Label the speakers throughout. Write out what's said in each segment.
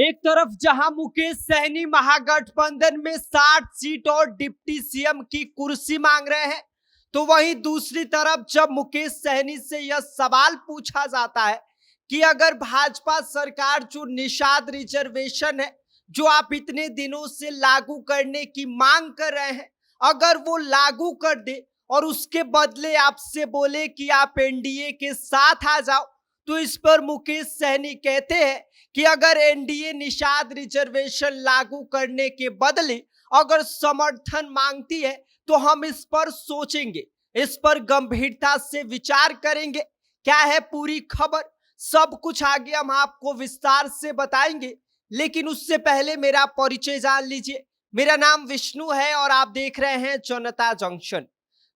Speaker 1: एक तरफ जहां मुकेश सहनी महागठबंधन में 60 सीट और डिप्टी सीएम की कुर्सी मांग रहे हैं, तो वहीं दूसरी तरफ जब मुकेश सहनी से यह सवाल पूछा जाता है कि अगर भाजपा सरकार जो निषाद रिजर्वेशन है, जो आप इतने दिनों से लागू करने की मांग कर रहे हैं, अगर वो लागू कर दे और उसके बदले आपसे बोले कि आप एनडीए के साथ आ जाओ, तो इस पर मुकेश सहनी कहते हैं कि अगर एनडीए निषाद रिजर्वेशन लागू करने के बदले अगर समर्थन मांगती है तो हम इस पर सोचेंगे, इस पर गंभीरता से विचार करेंगे। क्या है पूरी खबर, सब कुछ आगे हम आपको विस्तार से बताएंगे, लेकिन उससे पहले मेरा परिचय जान लीजिए। मेरा नाम विष्णु है और आप देख रहे हैं Janta junction.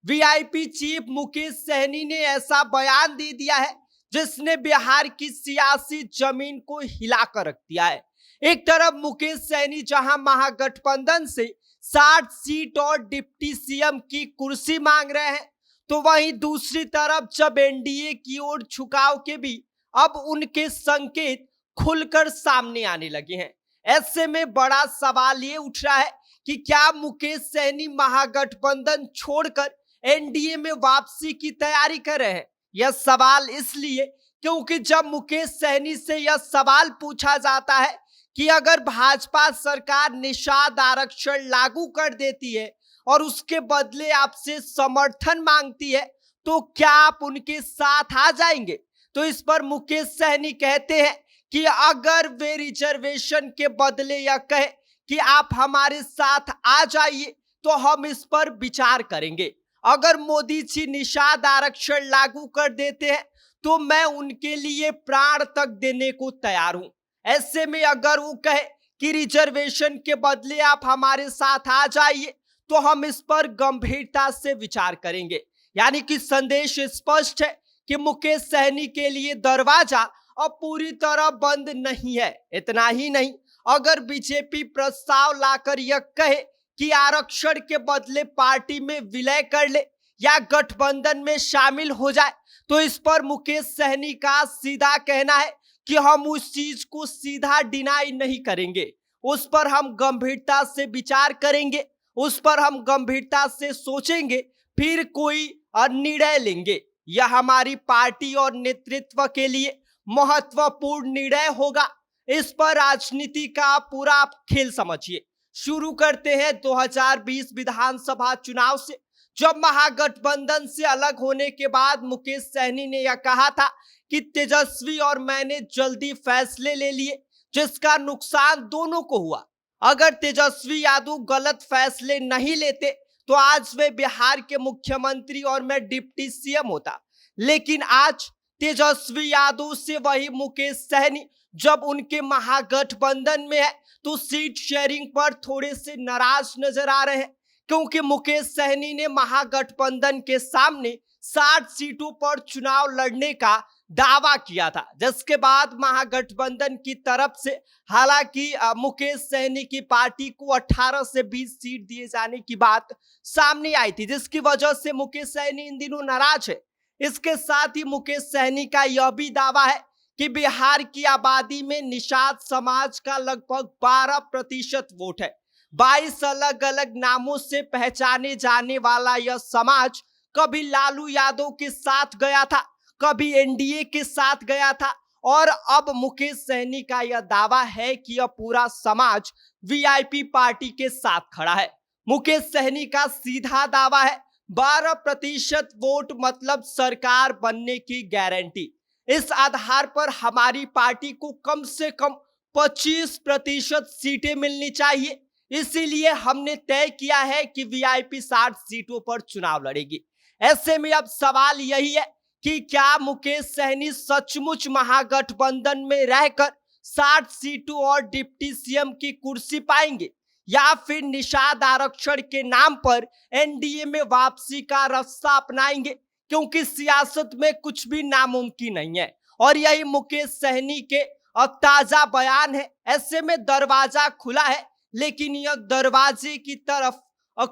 Speaker 1: VIP chief Mukesh Sahani ने ऐसा बयान दे दिया है जिसने बिहार की सियासी जमीन को हिलाकर रख दिया है। एक तरफ मुकेश सहनी जहां महागठबंधन से 60 सीट और डिप्टी सीएम की कुर्सी मांग रहे हैं, तो वहीं दूसरी तरफ जब एनडीए की ओर झुकाव के भी अब उनके संकेत खुलकर सामने आने लगे हैं। ऐसे में बड़ा सवाल ये उठ रहा है कि क्या मुकेश सहनी महागठबंधन छोड़कर एनडीए में वापसी की तैयारी कर रहे हैं। यह सवाल इसलिए क्योंकि जब मुकेश सहनी से यह सवाल पूछा जाता है कि अगर भाजपा सरकार निषाद आरक्षण लागू कर देती है और उसके बदले आपसे समर्थन मांगती है, तो क्या आप उनके साथ आ जाएंगे। तो इस पर मुकेश सहनी कहते हैं कि अगर वे रिजर्वेशन के बदले यह कहे कि आप हमारे साथ आ जाइए तो हम इस पर विचार करेंगे। अगर मोदी जी निषाद आरक्षण लागू कर देते हैं तो मैं उनके लिए प्राण तक देने को तैयार हूं। ऐसे में अगर वो कहे कि रिजर्वेशन के बदले आप हमारे साथ आ जाइए तो हम इस पर गंभीरता से विचार करेंगे। यानी कि संदेश स्पष्ट है कि मुकेश सहनी के लिए दरवाजा अब पूरी तरह बंद नहीं है। इतना ही नहीं, अगर बीजेपी प्रस्ताव लाकर यह कहे कि आरक्षण के बदले पार्टी में विलय कर ले या गठबंधन में शामिल हो जाए, तो इस पर मुकेश सहनी का सीधा कहना है कि हम उस चीज को सीधा डिनाई नहीं करेंगे, उस पर हम गंभीरता से विचार करेंगे, उस पर हम गंभीरता से सोचेंगे, फिर कोई निर्णय लेंगे। यह हमारी पार्टी और नेतृत्व के लिए महत्वपूर्ण निर्णय होगा। इस पर राजनीति का पूरा खेल समझिए। शुरू करते हैं 2020 विधानसभा चुनाव से, जब महागठबंधन से अलग होने के बाद मुकेश सहनी ने यह कहा था कि तेजस्वी और मैंने जल्दी फैसले ले लिए जिसका नुकसान दोनों को हुआ। अगर तेजस्वी यादव गलत फैसले नहीं लेते तो आज वे बिहार के मुख्यमंत्री और मैं डिप्टी सीएम होता। लेकिन आज तेजस्वी यादव से वही मुकेश सहनी जब उनके महागठबंधन में है तो सीट शेयरिंग पर थोड़े से नाराज नजर आ रहे हैं, क्योंकि मुकेश सहनी ने महागठबंधन के सामने 60 सीटों पर चुनाव लड़ने का दावा किया था, जिसके बाद महागठबंधन की तरफ से हालांकि मुकेश सहनी की पार्टी को 18 से 20 सीट दिए जाने की बात सामने आई थी, जिसकी वजह से मुकेश सहनी इन दिनों नाराज है। इसके साथ ही मुकेश सहनी का यह भी दावा है कि बिहार की आबादी में निषाद समाज का लगभग 12% वोट है। 22 अलग अलग नामों से पहचाने जाने वाला यह समाज कभी लालू यादव के साथ गया था, कभी एनडीए के साथ गया था, और अब मुकेश सहनी का यह दावा है कि यह पूरा समाज वीआईपी पार्टी के साथ खड़ा है। मुकेश सहनी का सीधा दावा है 12% वोट मतलब सरकार बनने की गारंटी। इस आधार पर हमारी पार्टी को कम से कम 25% सीटें मिलनी चाहिए। इसीलिए हमने तय किया है कि वीआईपी 60 सीटों पर चुनाव लड़ेगी। ऐसे में अब सवाल यही है कि क्या मुकेश सहनी सचमुच महागठबंधन में रहकर 60 सीटों और डिप्टी सीएम की कुर्सी पाएंगे, या फिर निषाद आरक्षण के नाम पर एनडीए में वापसी का रास्ता अपनाएंगे, क्योंकि सियासत में कुछ भी नामुमकिन नहीं है। और यही मुकेश सहनी के ताजा बयान है। ऐसे में दरवाजा खुला है, लेकिन यह दरवाजे की तरफ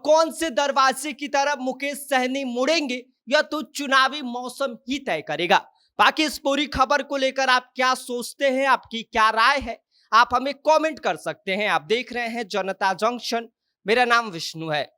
Speaker 1: कौन से दरवाजे की तरफ मुकेश सहनी मुड़ेंगे यह तो चुनावी मौसम ही तय करेगा। बाकी इस पूरी खबर को लेकर आप क्या सोचते हैं, आपकी क्या राय है, आप हमें कमेंट कर सकते हैं। आप देख रहे हैं जनता जंक्शन, मेरा नाम विष्णु है।